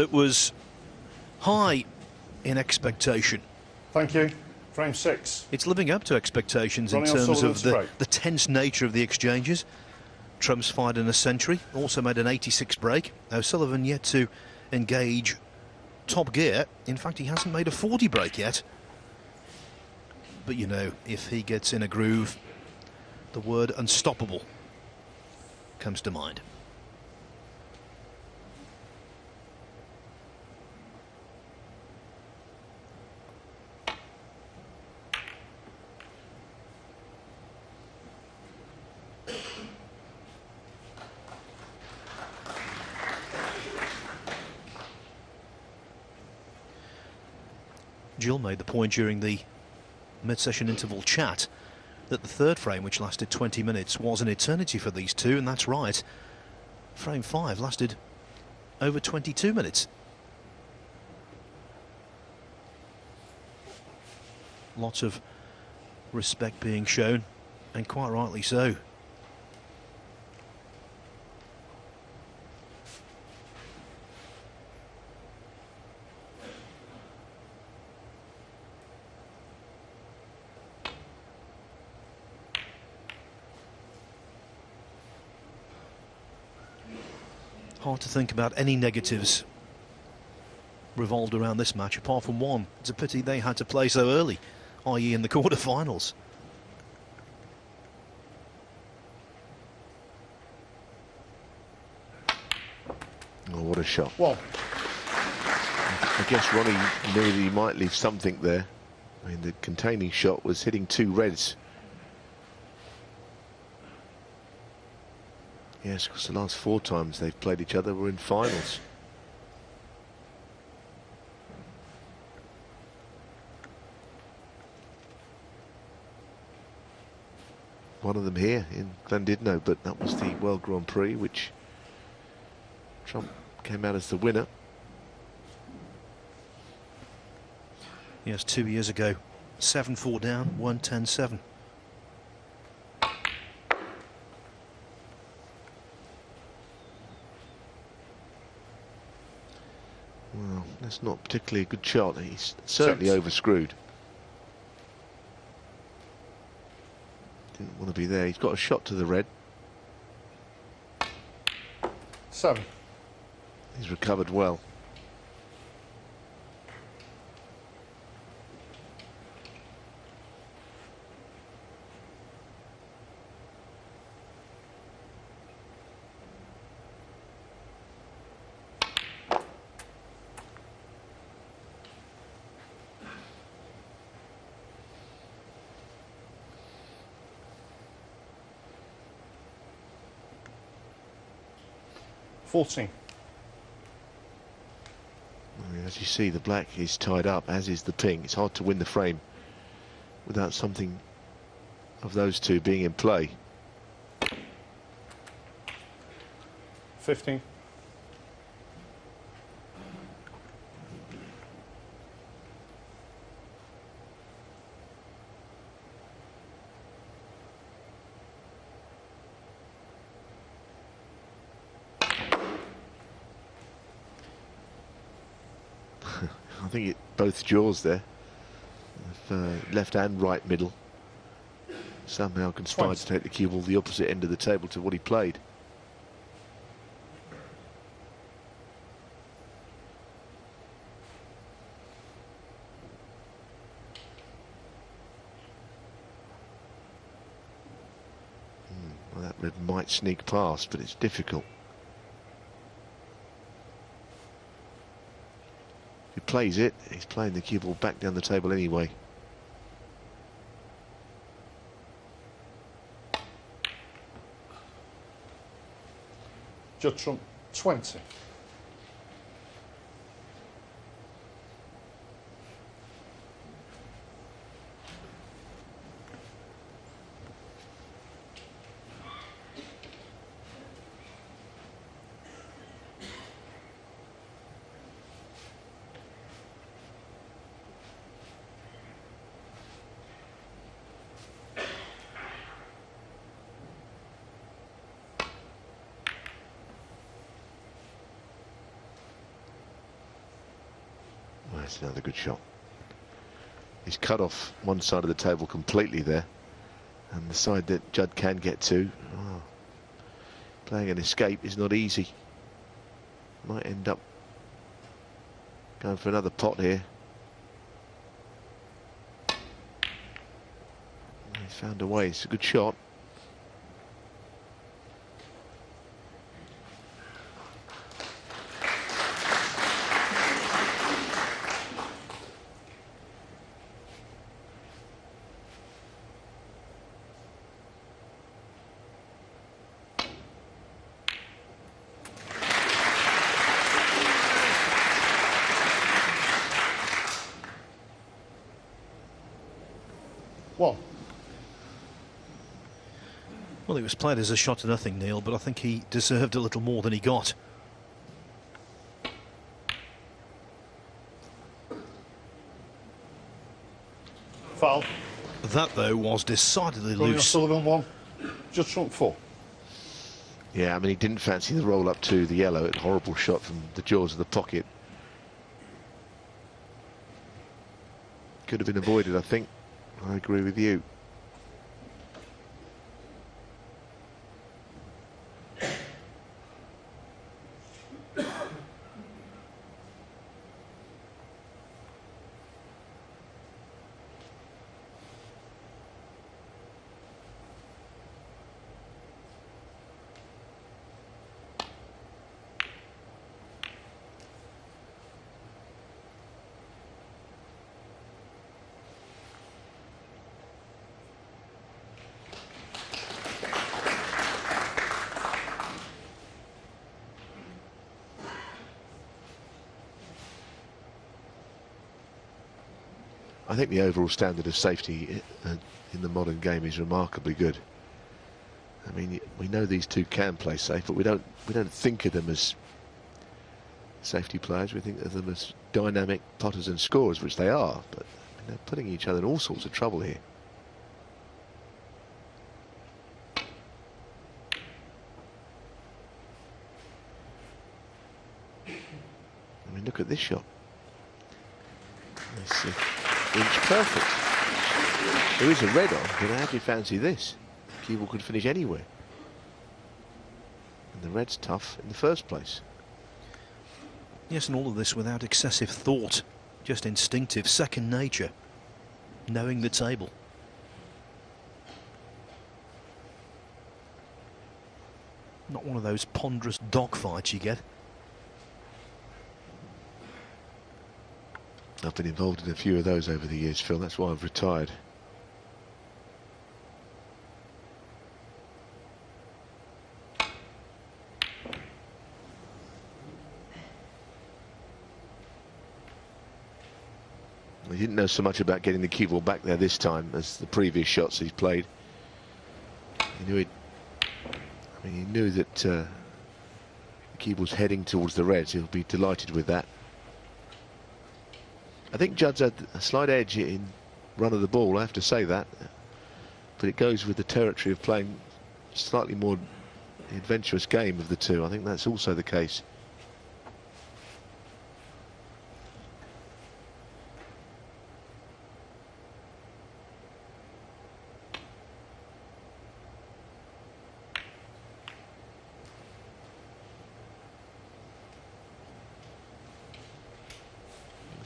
that was high in expectation. Thank you. Frame 6. It's living up to expectations Ronnie in terms O'Sullivan's of break. the tense nature of the exchanges. Trump's fired in a century, also made an 86 break. O'Sullivan yet to engage top gear. In fact, he hasn't made a 40 break yet. But you know, if he gets in a groove, the word unstoppable comes to mind. Jill made the point during the mid-session interval chat that the third frame, which lasted 20 minutes, was an eternity for these two, and that's right. Frame 5 lasted over 22 minutes. Lots of respect being shown, and quite rightly so. Hard to think about any negatives revolved around this match, apart from one. It's a pity they had to play so early, i.e. in the quarter-finals. Oh, what a shot. Well, I guess Ronnie knew that he might leave something there. I mean, the containing shot was hitting two reds. Yes, because the last 4 times they've played each other were in finals. One of them here in Llandudno, but that was the World Grand Prix, which Trump came out as the winner. Yes, 2 years ago. 7-4 down, 1-10-7. Well, that's not particularly a good shot. He's certainly overscrewed. Didn't want to be there. He's got a shot to the red. 7. He's recovered well. As you see, the black is tied up, as is the pink. It's hard to win the frame without something of those two being in play. 15. I think both jaws there, left and right middle, somehow conspired to take the cue ball the opposite end of the table to what he played. Well, that red might sneak past, but it's difficult. If he plays it, he's playing the cue ball back down the table anyway. Judge Trump 20. That's another good shot. He's cut off one side of the table completely there, and the side that Judd can get to. Oh, playing an escape is not easy. Might end up going for another pot here. He's found a way. It's a good shot. One. Well, it was played as a shot to nothing, Neil, but I think he deserved a little more than he got. Foul. That, though, was decidedly Ronnie loose. O'Sullivan 1. Judd Trump 4. Yeah, I mean, he didn't fancy the roll up to the yellow. A horrible shot from the jaws of the pocket. Could have been avoided, I think. I agree with you. I think the overall standard of safety in the modern game is remarkably good. I mean, we know these two can play safe, but we don't think of them as safety players. We think of them as dynamic potters and scorers, which they are. But I mean, they're putting each other in all sorts of trouble here. I mean, look at this shot. Let's see. Inch perfect. There is a red on, but how do you fancy this? Keeble could finish anywhere. And the red's tough in the first place. Yes, and all of this without excessive thought. Just instinctive, second nature. Knowing the table. Not one of those ponderous dogfights you get. I've been involved in a few of those over the years, Phil. That's why I've retired. He didn't know so much about getting the cue ball back there this time as the previous shots he's played. He knew it. I mean, he knew that the cue ball's heading towards the reds. He'll be delighted with that. I think Judd's had a slight edge in run of the ball, I have to say that. But it goes with the territory of playing slightly more adventurous game of the two. I think that's also the case.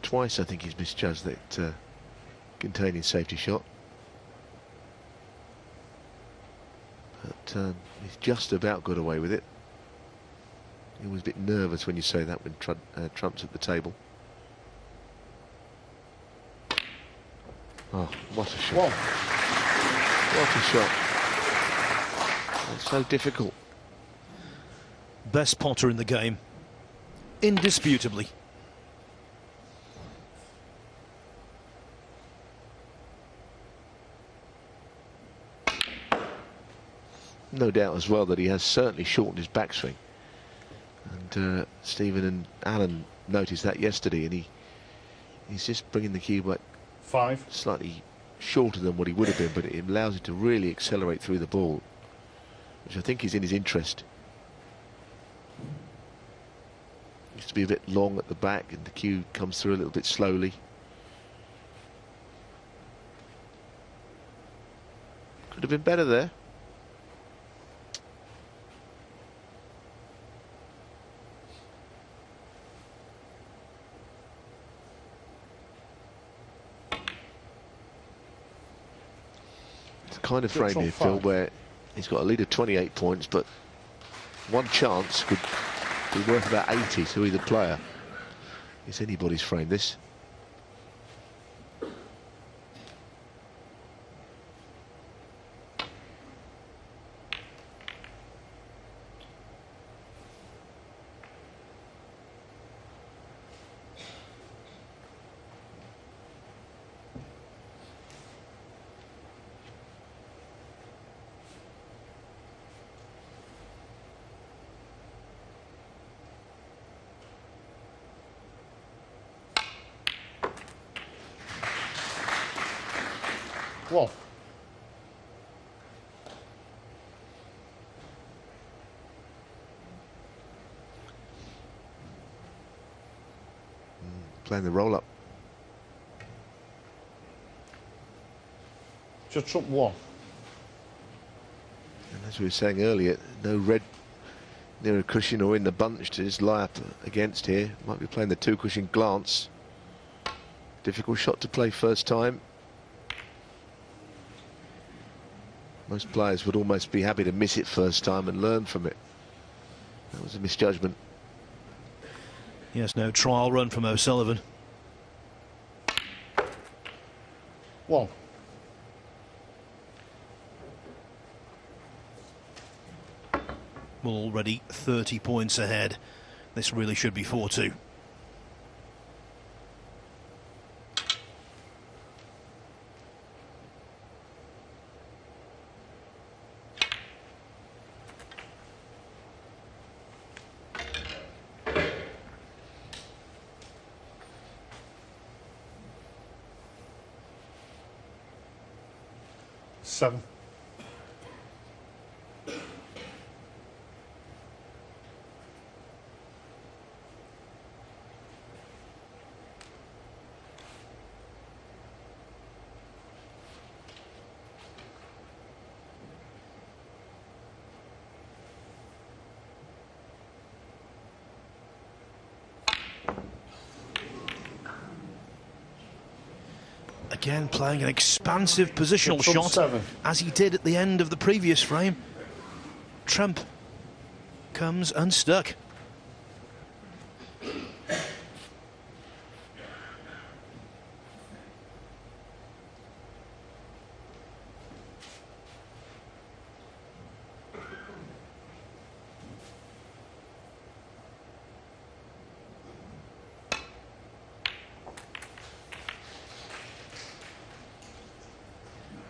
Twice I think he's misjudged that containing safety shot. But he's just about got away with it. He was a bit nervous when you say that when Trump's at the table. Oh, what a shot. Whoa. What a shot. That's so difficult. Best potter in the game. Indisputably. No doubt as well that he has certainly shortened his backswing. And Stephen and Alan noticed that yesterday, and he's just bringing the cue back 5. slightly shorter than what he would have been, but it allows him to really accelerate through the ball, which I think is in his interest. Used to be a bit long at the back, and the cue comes through a little bit slowly. Could have been better there. It's the kind of frame here, Phil, where he's got a lead of 28 points, but one chance could be worth about 80 to either player. It's anybody's frame, this. One. Playing the roll-up. Just trump one. And as we were saying earlier, no red near a cushion or in the bunch to just lie up against here. Might be playing the two-cushion glance. Difficult shot to play first time. Most players would almost be happy to miss it first time and learn from it. That was a misjudgment. Yes, no trial run from O'Sullivan. One. Well, already 30 points ahead. This really should be 4-2. Seven. Again, playing an expansive positional Trump shot, seven. as he did at the end of the previous frame. Trump comes unstuck.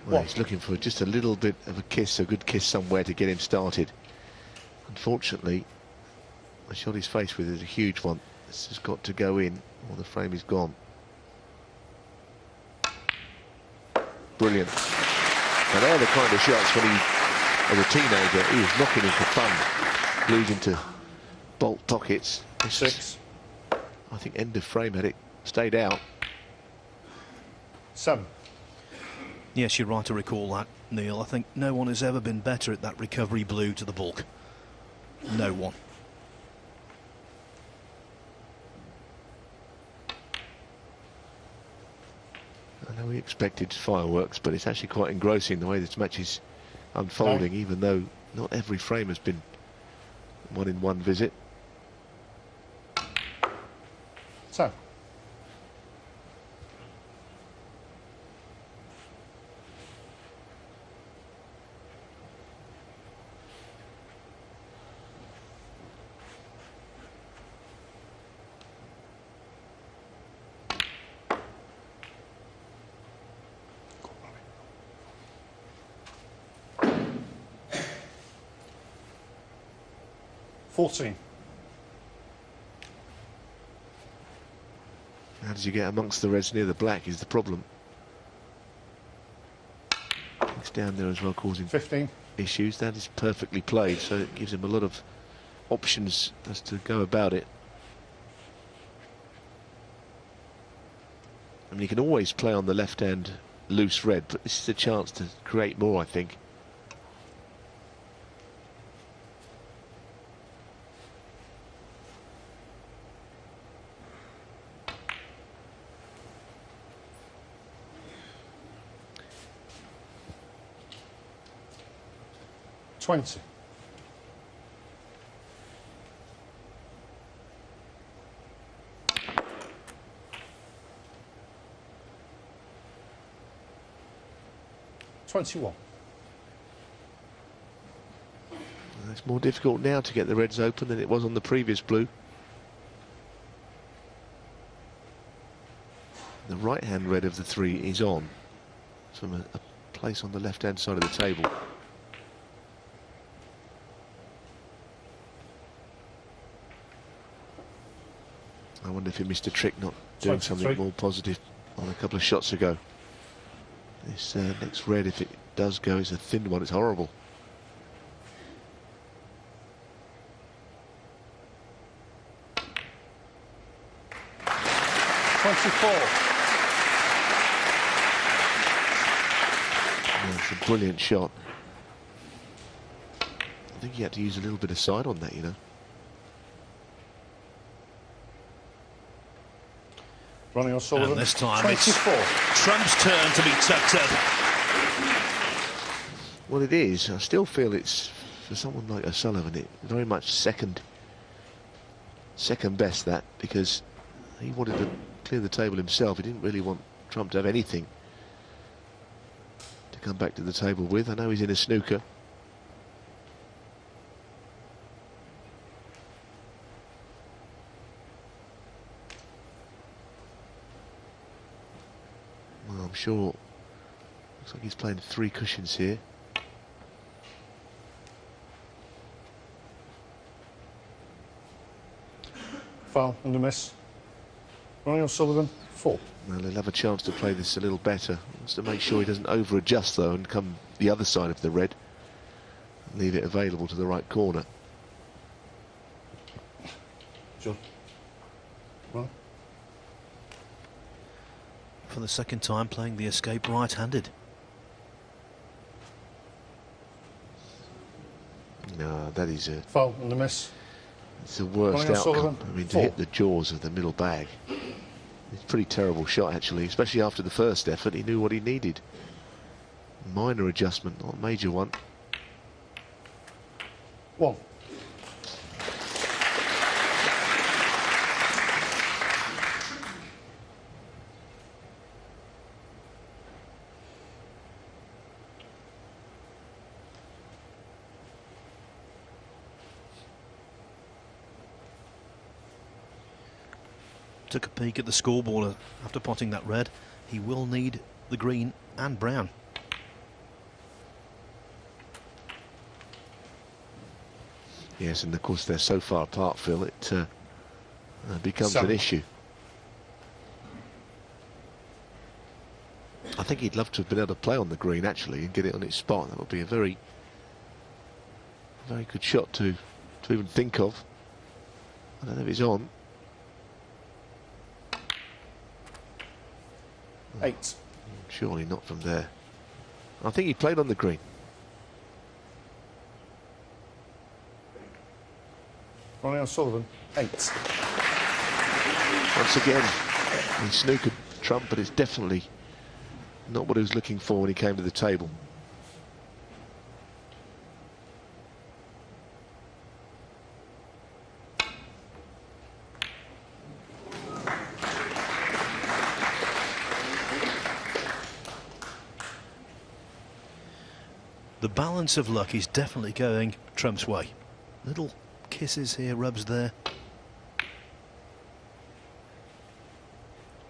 Well, he's looking for just a little bit of a kiss, a good kiss somewhere to get him started. Unfortunately, the shot he's faced with is a huge one. This has got to go in or the frame is gone. Brilliant. Now they're the kind of shots when he, as a teenager, he was knocking in for fun, losing to bolt pockets. Six. I think end of frame had it stayed out. Seven. Yes, you're right to recall that, Neil. I think no one has ever been better at that recovery blue to the bulk. No one. I know we expected fireworks, but it's actually quite engrossing the way this match is unfolding, even though not every frame has been one in one visit. 10. $14. How did you get amongst the reds near the black is the problem. It's down there as well, causing 15. issues. That is perfectly played, so it gives him a lot of options as to go about it. I mean, you can always play on the left-hand loose red, but this is a chance to create more, I think. $20. $21. It's more difficult now to get the reds open than it was on the previous blue. The right-hand red of the three is on from a place on the left-hand side of the table. I wonder if he missed a trick not doing 23. something more positive on a couple of shots ago. This next red, if it does go, is a thin one. It's horrible. It's a brilliant shot. I think he had to use a little bit of side on that, you know. Ronnie O'Sullivan. And this time 24. it's Trump's turn to be tucked up. Well, it is. I still feel it's, for someone like O'Sullivan, it very much second best, that, because he wanted to clear the table himself. He didn't really want Trump to have anything to come back to the table with. I know he's in a snooker. Well, I'm sure. Looks like he's playing 3 cushions here. Foul and a miss. Ronnie O'Sullivan, 4. Well, he'll have a chance to play this a little better. He wants to make sure he doesn't over-adjust, though, and come the other side of the red. And leave it available to the right corner. John. Ronnie. For the second time playing the escape right-handed. No, that is a... Foul and a miss. It's the worst Ronnie outcome. O'Sullivan, I mean, to 4. hit the jaws of the middle bag. It's a pretty terrible shot, actually, especially after the first effort. He knew what he needed. Minor adjustment, not a major one. 1. Took a peek at the scoreboard after potting that red. He will need the green and brown. Yes, and of course they're so far apart, Phil, it becomes 7. an issue. I think he'd love to have been able to play on the green, actually, and get it on its spot. That would be a very good shot to even think of. I don't know if it's on. 8. Surely not from there. I think he played on the green. Ronnie O'Sullivan, 8. Once again, he snookered Trump, but it's definitely not what he was looking for when he came to the table. The balance of luck is definitely going Trump's way. Little kisses here, rubs there.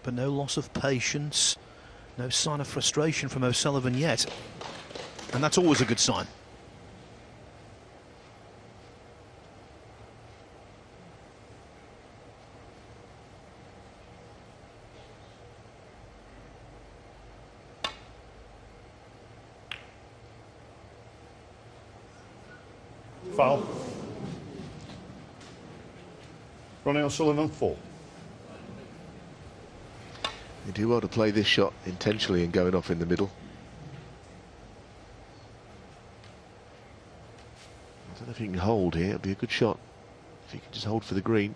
But no loss of patience, no sign of frustration from O'Sullivan yet. And that's always a good sign. Foul. Ronnie O'Sullivan, 4. You do well to play this shot intentionally and going off in the middle. I don't know if he can hold here. It'll be a good shot if he can just hold for the green.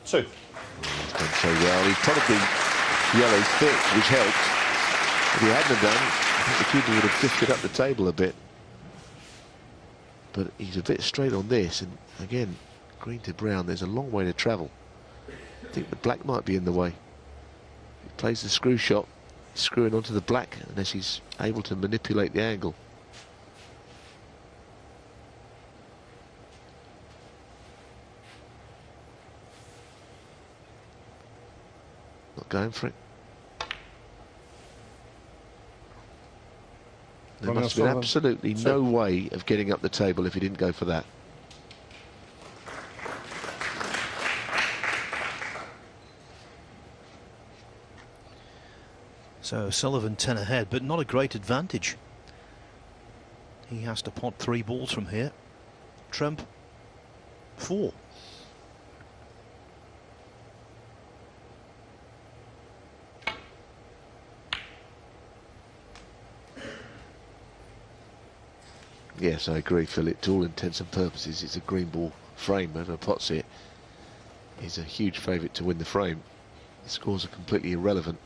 2. He's done so well. He prodded the yellow thick, which helped. If he hadn't done, I think the keeper would have drifted up the table a bit. But he's a bit straight on this, and again, green to brown, there's a long way to travel. I think the black might be in the way. He plays the screw shot, screwing onto the black, unless he's able to manipulate the angle. Not going for it. There must have been absolutely no way of getting up the table if he didn't go for that. So Sullivan 10 ahead, but not a great advantage. He has to pot 3 balls from here. Trump 4. Yes, I agree, Phil. To all intents and purposes, it's a green ball frame. Whoever pots it is a huge favourite to win the frame. The scores are completely irrelevant.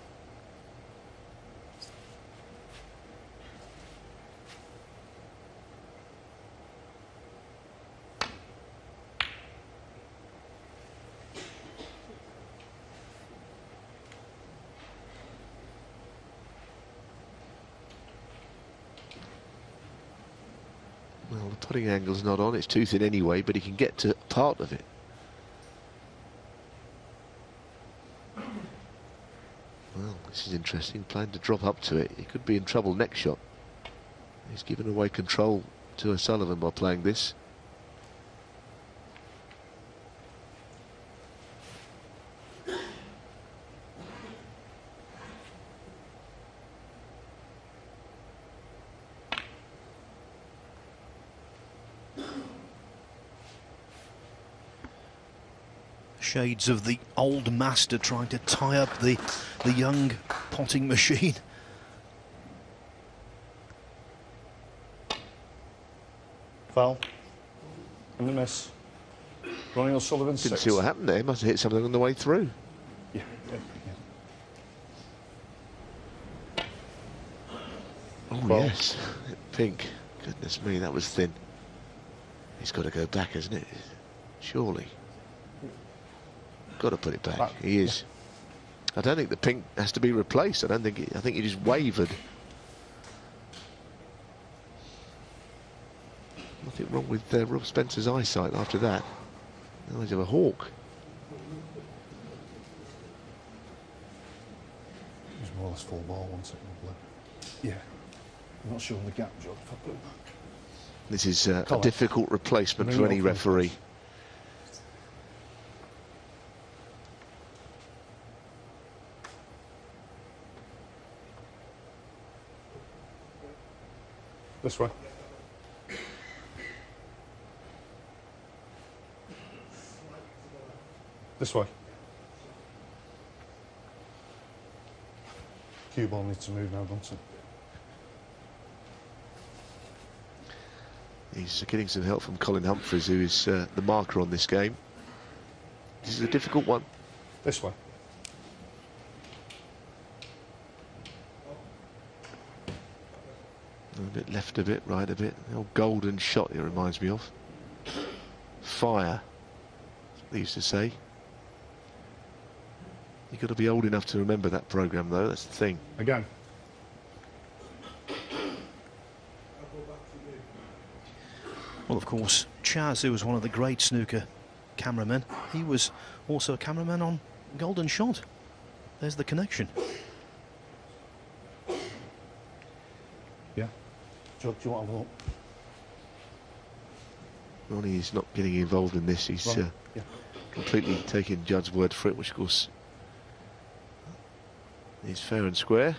Well, the putting angle's not on, it's too thin anyway, but he can get to part of it. Well, this is interesting, playing to drop up to it. He could be in trouble next shot. He's given away control to O'Sullivan by playing this. Shades of the old master trying to tie up the young potting machine. Foul. And a miss. Ronnie O'Sullivan 6. Didn't see what happened there. Must have hit something on the way through. Yeah. Oh, 12. yes. Pink. Goodness me, that was thin. He's got to go back, hasn't it? Surely. Got to put it back. He is. Yeah. I don't think the pink has to be replaced. I think he just wavered. Nothing wrong with Rob Spencer's eyesight after that. The eyes of a hawk. It was more or less full ball, 1 second blue. Yeah. I'm not sure on the gap, Joe, if I put it back. This is a difficult replacement for any referee. This way. This way. Cue ball needs to move now, doesn't it? He's getting some help from Colin Humphries, who is the marker on this game. This is a difficult one. This way. A bit left a bit, right a bit. The old golden shot, it reminds me of. Fire, they used to say. You've got to be old enough to remember that programme, though, that's the thing. Again. Well, of course, Chaz, who was one of the great snooker cameramen, he was also a cameraman on Golden Shot. There's the connection. Yeah. Joe, do you want to have a look? Ronnie is not getting involved in this. He's completely taking Judd's word for it, which, of course, is fair and square.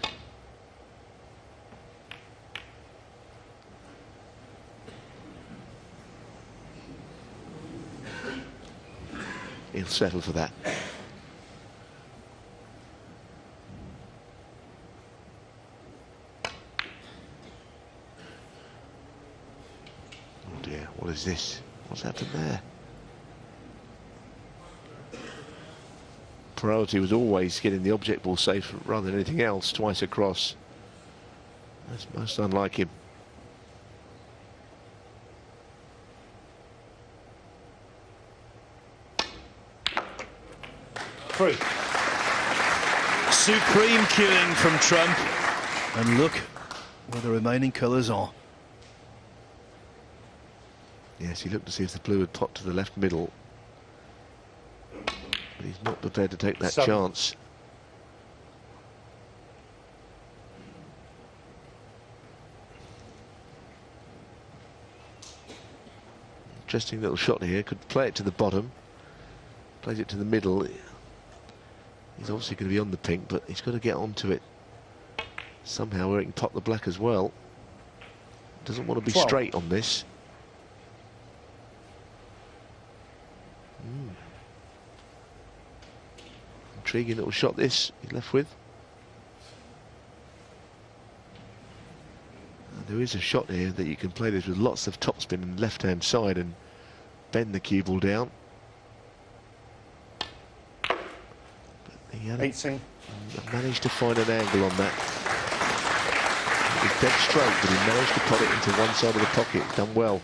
He'll settle for that. was this? What's happened there? Priority was always getting the object ball safe rather than anything else, twice across. That's most unlike him. Free. Supreme cueing from Trump. And look where the remaining colours are. Yes, he looked to see if the blue had popped to the left middle. But he's not prepared to take that chance. Interesting little shot here. Could play it to the bottom. Plays it to the middle. He's obviously going to be on the pink, but he's got to get onto it somehow where he can pop the black as well. Doesn't want to be 12. straight on this. Intriguing little shot this he's left with. There is a shot here that you can play this with lots of topspin and left hand side and bend the cue ball down. But he had 18. managed to find an angle on that. It was dead straight, but he managed to put it into one side of the pocket. Done well.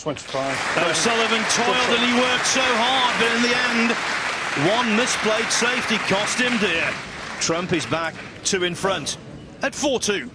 O'Sullivan toiled and he worked so hard, but in the end, one misplayed safety cost him dear. Trump is back 2 in front at 4-2.